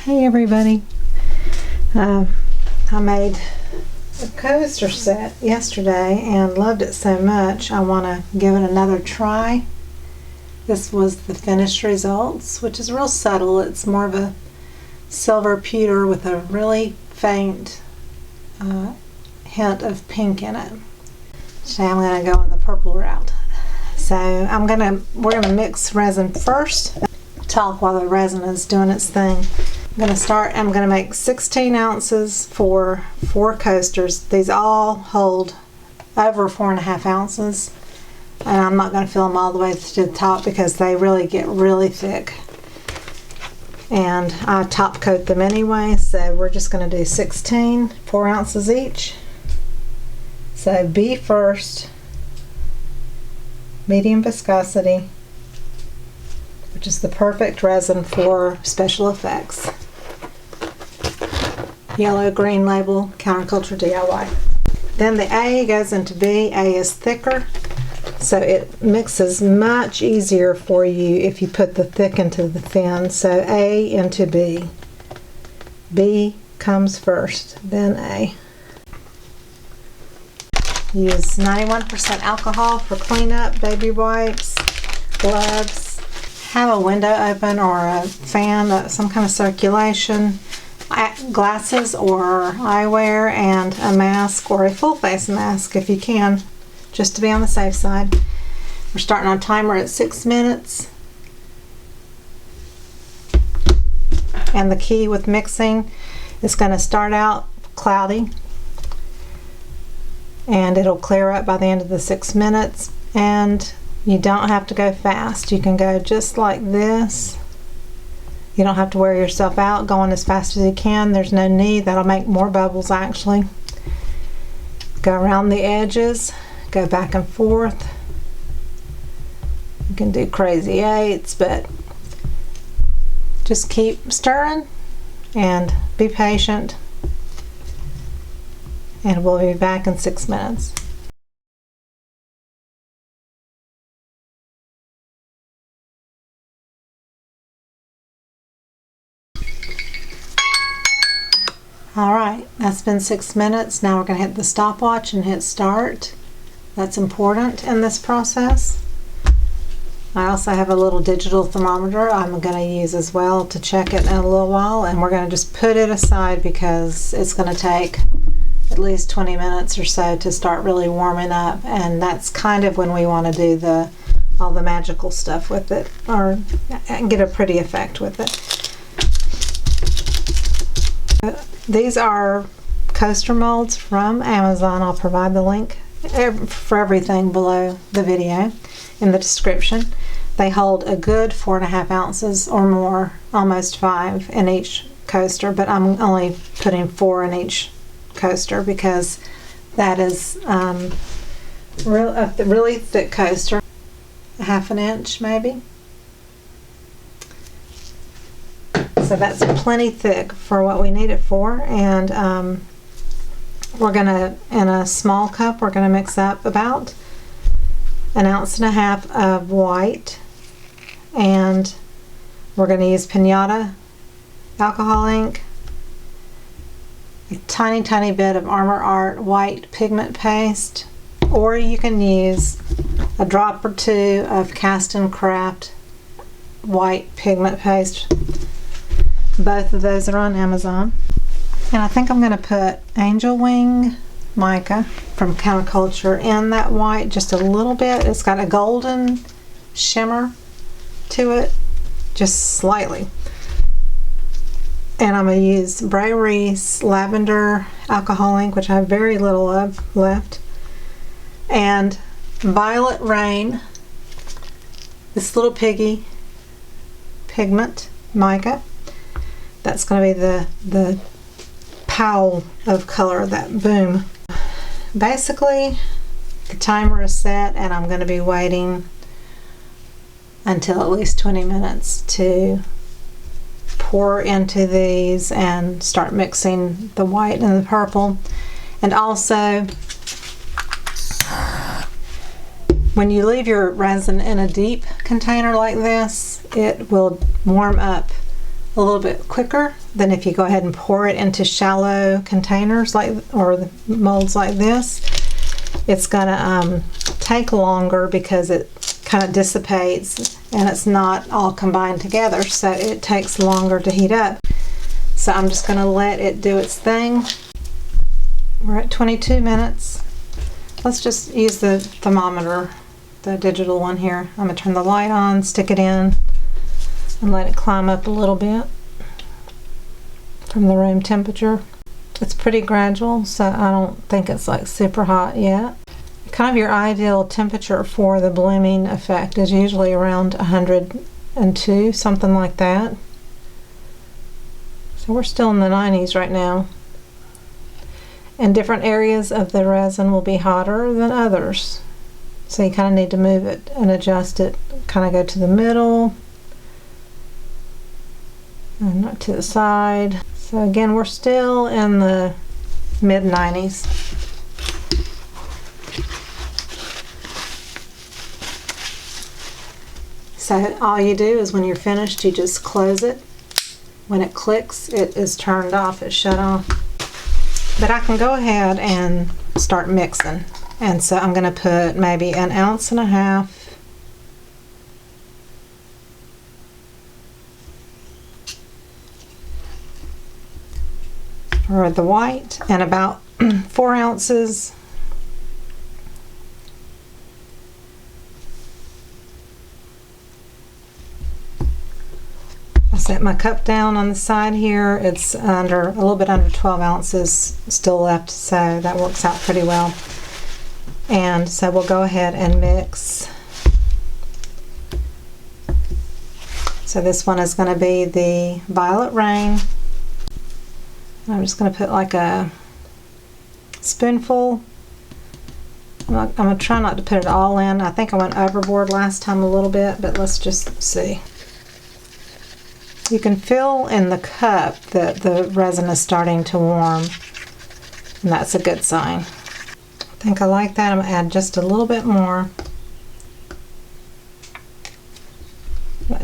Hey everybody, I made a coaster set yesterday and loved it so much I want to give it another try. This was the finished results, which is real subtle. It's more of a silver pewter with a really faint hint of pink in it. Today I'm going to go on the purple route. So we're going to mix resin first. Talk while the resin is doing its thing. I'm going to make 16 ounces for 4 coasters. These all hold over 4.5 ounces. And I'm not going to fill them all the way to the top because they really get really thick. And I top coat them anyway, so we're just going to do 16, 4 ounces each. So B first, medium viscosity, which is the perfect resin for special effects. Yellow green label, Counterculture DIY. Then the A goes into B. A is thicker, so it mixes much easier for you if you put the thick into the thin. So A into B. B comes first, then A. Use 91% alcohol for cleanup, baby wipes, gloves. Have a window open or a fan, some kind of circulation. Glasses or eyewear, and a mask or a full face mask if you can, just to be on the safe side. We're starting our timer at 6 minutes. And the key with mixing is going to start out cloudy and it'll clear up by the end of the 6 minutes, and you don't have to go fast. You can go just like this. You don't have to wear yourself out going as fast as you can. There's no need. That'll make more bubbles actually. Go around the edges, go back and forth. You can do crazy eights, but just keep stirring and be patient. And we'll be back in 6 minutes. Alright, that's been 6 minutes. Now we're going to hit the stopwatch and hit start. That's important in this process. I also have a little digital thermometer I'm going to use as well to check it in a little while, and we're going to just put it aside because it's going to take at least 20 minutes or so to start really warming up, and that's kind of when we want to do all the magical stuff with it, or get a pretty effect with it. These are coaster molds from Amazon. I'll provide the link for everything below the video in the description. They hold a good 4.5 ounces or more, almost 5 in each coaster, but I'm only putting 4 in each coaster because that is a really thick coaster, 1/2 inch maybe. So that's plenty thick for what we need it for, and we're gonna, in a small cup, we're gonna mix up about 1.5 ounces of white, and we're gonna use Pinata alcohol ink, a tiny bit of Armor Art white pigment paste, or you can use a drop or 2 of Cast and Craft white pigment paste. Both of those are on Amazon. And I think I'm going to put Angel Wing mica from Counterculture in that white just a little bit. It's got a golden shimmer to it, just slightly. And I'm going to use Bray Reese lavender alcohol ink, which I have very little of left, and Violet Rain, this little piggy pigment mica. That's going to be the powl of color, that boom. Basically, the timer is set, and I'm going to be waiting until at least 20 minutes to pour into these and start mixing the white and the purple. And also, when you leave your resin in a deep container like this, it will warm up a little bit quicker than if you go ahead and pour it into shallow containers or the molds like this. It's gonna take longer because it kind of dissipates and it's not all combined together, so it takes longer to heat up. So I'm just gonna let it do its thing. We're at 22 minutes. Let's just use the thermometer, the digital one here. I'm gonna turn the light on, stick it in, and let it climb up a little bit from the room temperature. It's pretty gradual, so I don't think it's like super hot yet. Kind of your ideal temperature for the blooming effect is usually around 102, something like that. So we're still in the 90s right now. And different areas of the resin will be hotter than others. So you kind of need to move it and adjust it. Kind of go to the middle and not to the side. So again, we're still in the mid-90s. So all you do is when you're finished, you just close it. When it clicks, it is turned off, it's shut off. But I can go ahead and start mixing. And so I'm going to put maybe 1.5 ounces for the white and about 4 ounces I set my cup down on the side here. It's a little bit under 12 ounces still left, so that works out pretty well. And so we'll go ahead and mix. So this one is going to be the Violet Rain. I'm just going to put like a spoonful. I'm going to try not to put it all in. I think I went overboard last time a little bit, but let's just see. You can feel in the cup that the resin is starting to warm, and that's a good sign. I think I like that. I'm going to add just a little bit more.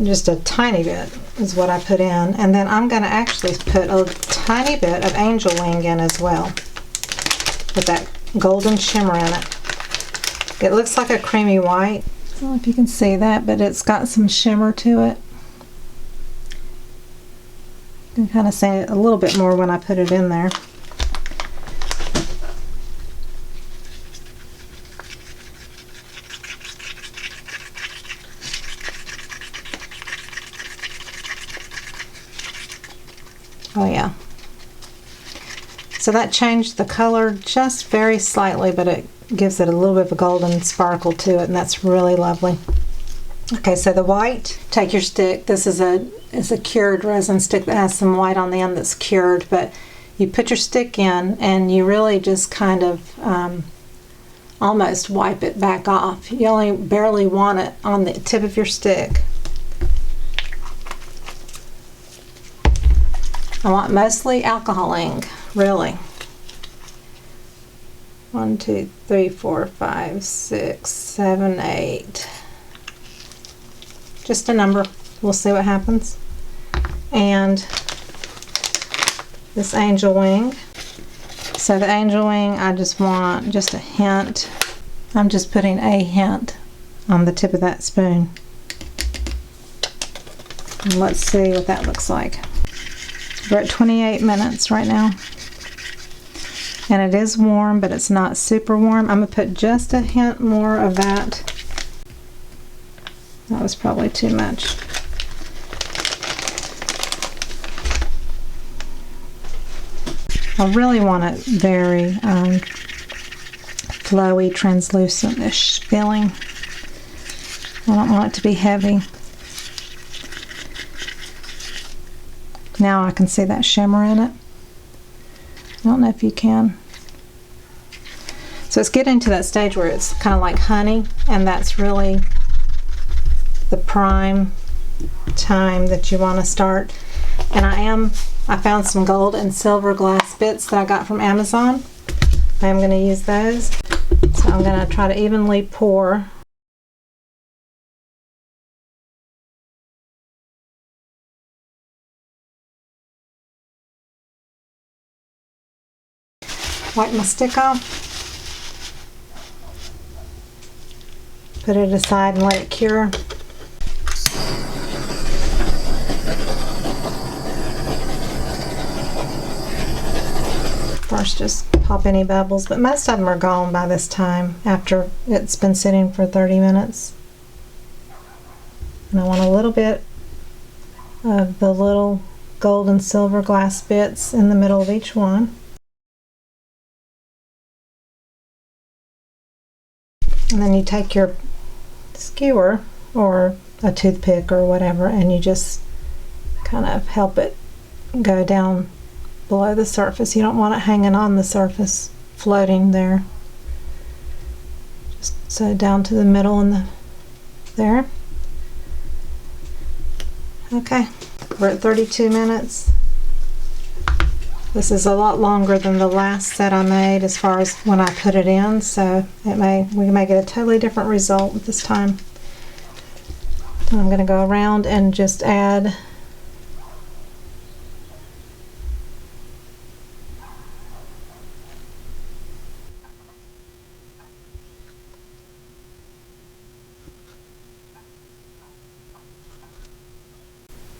Just a tiny bit is what I put in, and then I'm going to actually put a tiny bit of angel wing in as well with that golden shimmer in it. It looks like a creamy white. I don't know if you can see that, but it's got some shimmer to it. You can kind of see it a little bit more when I put it in there. Oh yeah. So that changed the color just very slightly, but it gives it a little bit of a golden sparkle to it, and that's really lovely. Okay, so the white, take your stick. This is a cured resin stick that has some white on the end that's cured, but you put your stick in and you really just kind of almost wipe it back off. You only barely want it on the tip of your stick. I want mostly alcohol ink, really. 1, 2, 3, 4, 5, 6, 7, 8. Just a number. We'll see what happens. And this angel wing. So the angel wing, I just want just a hint. I'm just putting a hint on the tip of that spoon. And let's see what that looks like. We're at 28 minutes right now. And it is warm, but it's not super warm. I'm going to put just a hint more of that. That was probably too much. I really want it very flowy, translucent-ish feeling. I don't want it to be heavy. Now I can see that shimmer in it. I don't know if you can. So it's getting to that stage where it's kind of like honey, and that's really the prime time that you want to start. And I found some gold and silver glass bits that I got from Amazon. I am going to use those. So I'm going to try to evenly pour wipe my stick off, put it aside and let it cure. First, just pop any bubbles, but most of them are gone by this time after it's been sitting for 30 minutes. And I want a little bit of the little gold and silver glass bits in the middle of each one. And then you take your skewer or a toothpick or whatever, and you just kind of help it go down below the surface. You don't want it hanging on the surface, floating there. Just so down to the middle and there. Okay, we're at 32 minutes. This is a lot longer than the last set I made as far as when I put it in, so we may get a totally different result this time. I'm going to go around and just add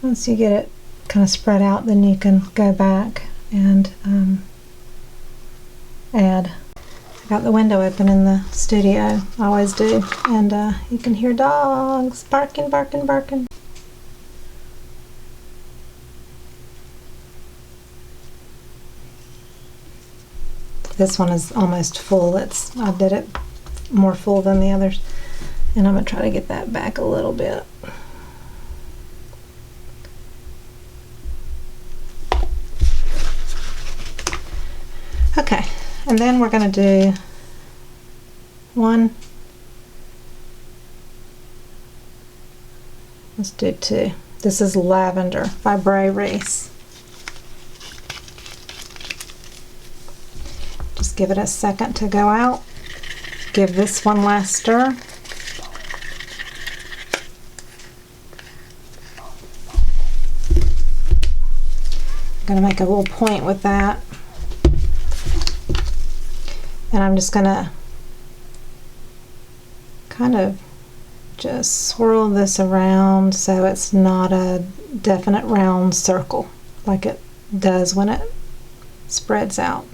once you get it kind of spread out, then you can go back and add. I got the window open in the studio, I always do, and you can hear dogs barking, barking, barking. This one is almost full. I did it more full than the others, and I'm going to try to get that back a little bit. Okay, and then we're going to do one. Let's do two. This is Lavender by Resin. Just give it a second to go out. Give this one last stir. I'm going to make a little point with that. And I'm just going to kind of just swirl this around so it's not a definite round circle like it does when it spreads out.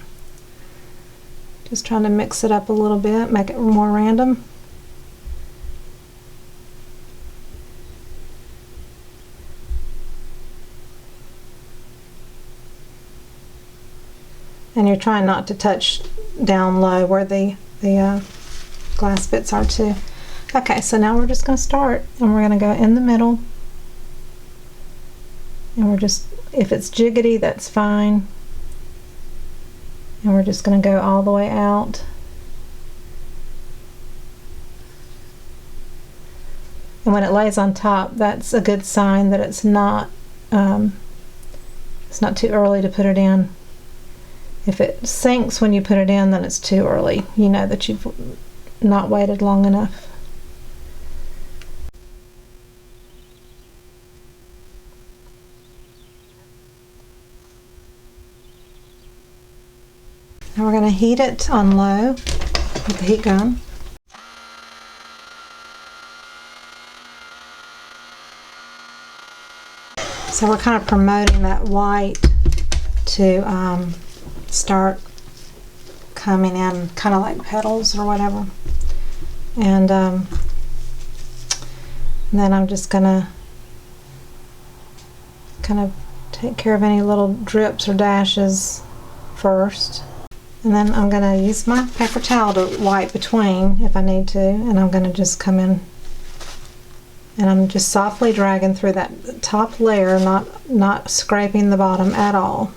Just trying to mix it up a little bit, make it more random. And you're trying not to touch down low where the glass bits are too. Okay, so now we're just going to start, and we're going to go in the middle, and we're just, if it's jiggity, that's fine, and we're just going to go all the way out. And when it lays on top, that's a good sign that it's not too early to put it in. If it sinks when you put it in, then it's too early. You know that you've not waited long enough. Now we're going to heat it on low with the heat gun. So we're kind of promoting that white to start coming in, kind of like petals or whatever. And then I'm just gonna kind of take care of any little drips or dashes first, and then I'm gonna use my paper towel to wipe between if I need to, and I'm gonna just come in and I'm just softly dragging through that top layer, not scraping the bottom at all.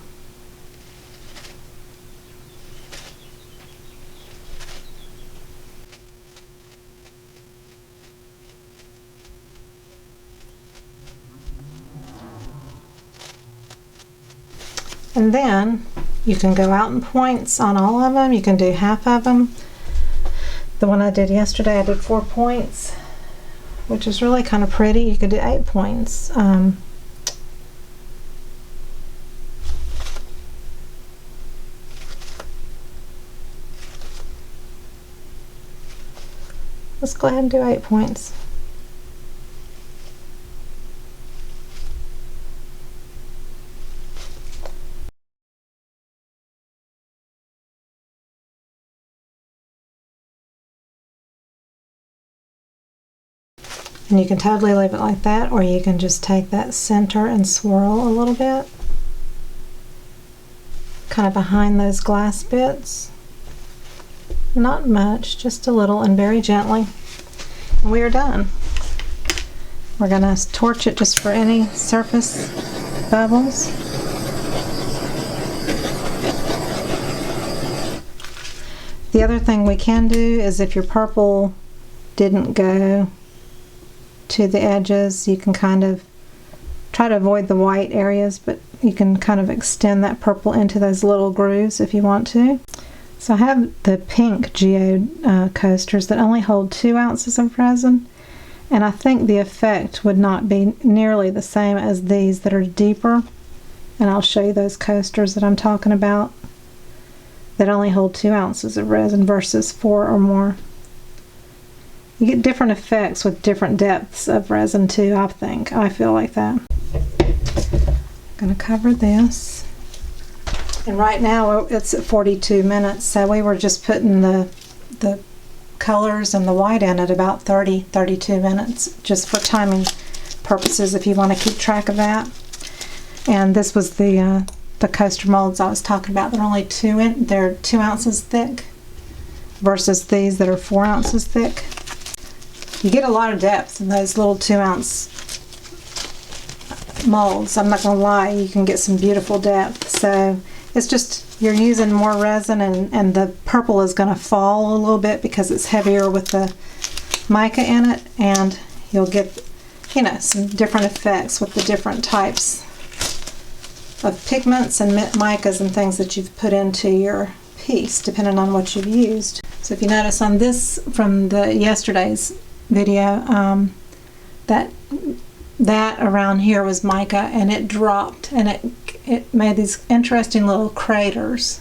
And then you can go out in points on all of them. You can do half of them. The one I did yesterday, I did 4 points, which is really kind of pretty. You could do 8 points. Let's go ahead and do 8 points. And you can totally leave it like that, or you can just take that center and swirl a little bit, kind of behind those glass bits. Not much, just a little, and very gently. And we are done. We're going to torch it just for any surface bubbles. The other thing we can do is if your purple didn't go to the edges, you can kind of try to avoid the white areas, but you can kind of extend that purple into those little grooves if you want to. So I have the pink geode coasters that only hold 2 ounces of resin, and I think the effect would not be nearly the same as these that are deeper, and I'll show you those coasters that I'm talking about that only hold 2 ounces of resin versus 4 or more. You get different effects with different depths of resin too, I think. I feel like that. I'm going to cover this. And right now it's at 42 minutes, so we were just putting the colors and the white in at about 32 minutes, just for timing purposes if you want to keep track of that. And this was the coaster molds I was talking about. They're only they're 2 ounces thick versus these that are 4 ounces thick. You get a lot of depth in those little 2 ounce molds. I'm not going to lie, you can get some beautiful depth. So it's just, you're using more resin, and the purple is going to fall a little bit because it's heavier with the mica in it, and you'll get, you know, some different effects with the different types of pigments and micas and things that you've put into your piece, depending on what you've used. So if you notice on this from the yesterday's video, that around here was mica, and it dropped, and it made these interesting little craters,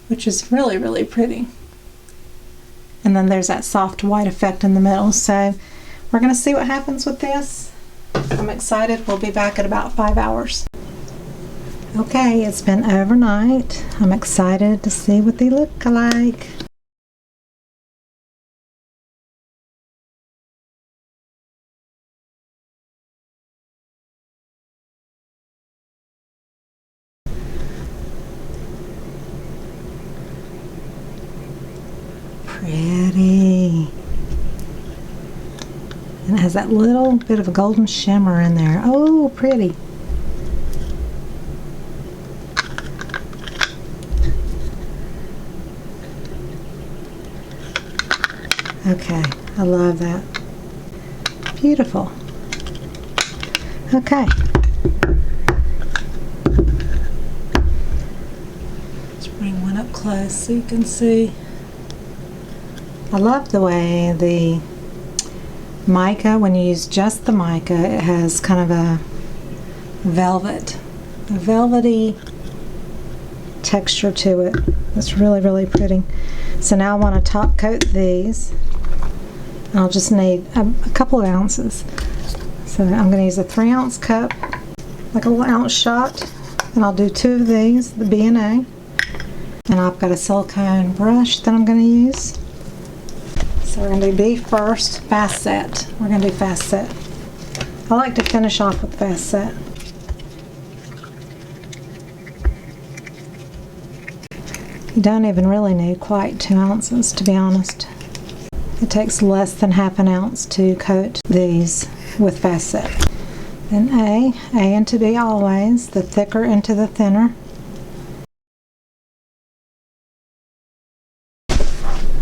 which is really, really pretty. And then there's that soft white effect in the middle. So we're going to see what happens with this. I'm excited. We'll be back at about 5 hours. Okay, it's been overnight. I'm excited to see what they look like. Pretty. And it has that little bit of a golden shimmer in there. Oh, pretty. Okay, I love that. Beautiful. Okay. Let's bring one up close so you can see. I love the way the mica, when you use just the mica, it has kind of a velvety texture to it. It's really, really pretty. So now I want to top coat these. I'll just need a couple of ounces. So I'm going to use a 3-ounce cup, like a little ounce shot, and I'll do 2 of these, the B&A. And I've got a silicone brush that I'm going to use. So we're going to do B first, fast set. We're going to do fast set. I like to finish off with fast set. You don't even really need quite 2 ounces, to be honest. It takes less than ½ an ounce to coat these with fast set. Then A into B always, the thicker into the thinner.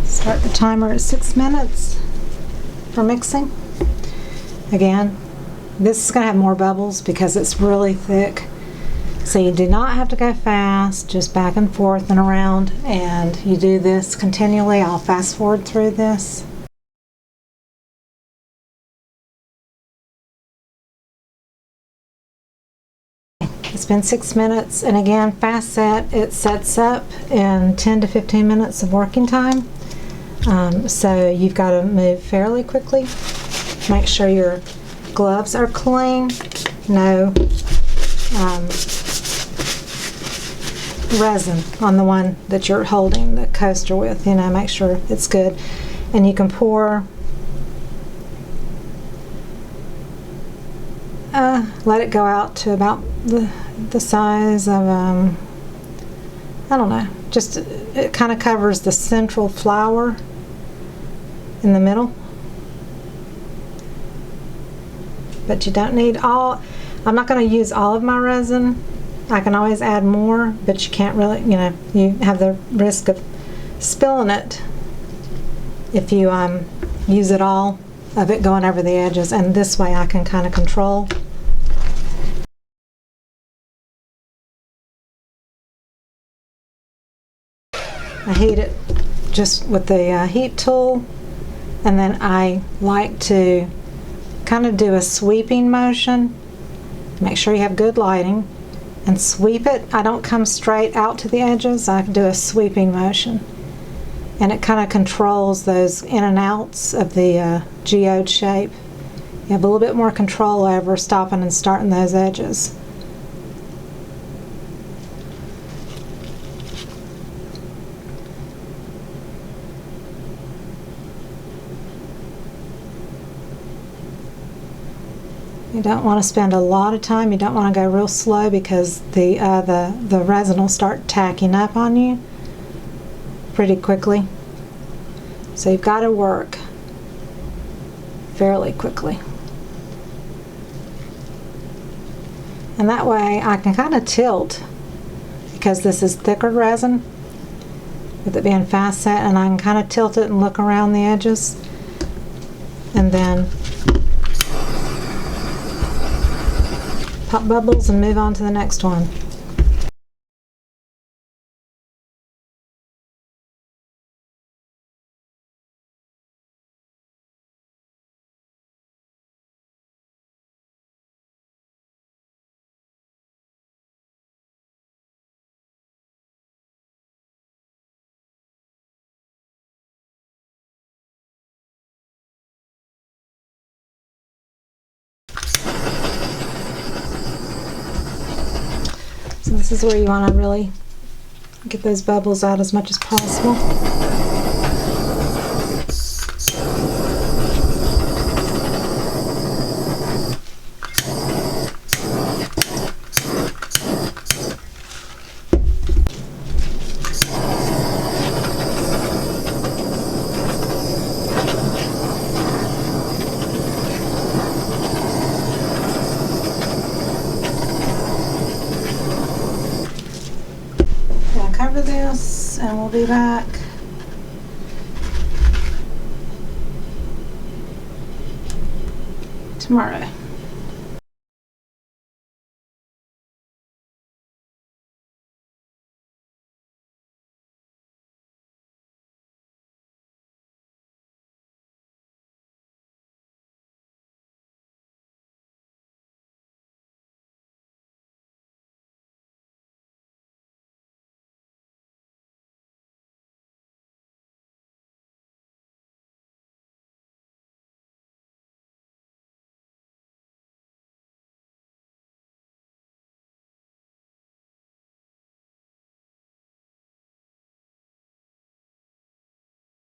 Start the timer at 6 minutes for mixing. Again, this is going to have more bubbles because it's really thick. So you do not have to go fast, just back and forth and around, and you do this continually. I'll fast forward through this. It's been 6 minutes, and again, fast set, it sets up in 10 to 15 minutes of working time. So you've got to move fairly quickly. Make sure your gloves are clean. No resin on the one that you're holding the coaster with. You know, make sure it's good. And you can pour, let it go out to about the size of, I don't know, just it kind of covers the central flower in the middle. But you don't need all. I'm not going to use all of my resin. I can always add more, but you can't really, you know, you have the risk of spilling it if you use it all of it going over the edges. And this way I can kind of control. I heat it just with the heat tool, and then I like to kind of do a sweeping motion. Make sure you have good lighting and sweep it. I don't come straight out to the edges. I do a sweeping motion, and it kind of controls those in and outs of the geode shape. You have a little bit more control over stopping and starting those edges. You don't want to spend a lot of time. You don't want to go real slow because the resin will start tacking up on you pretty quickly. So you've got to work fairly quickly. And that way I can kind of tilt, because this is thicker resin with it being fast set, and I can kind of tilt it and look around the edges, and then pop bubbles and move on to the next one. So this is where you want to really get those bubbles out as much as possible. Cover this, and we'll be back tomorrow.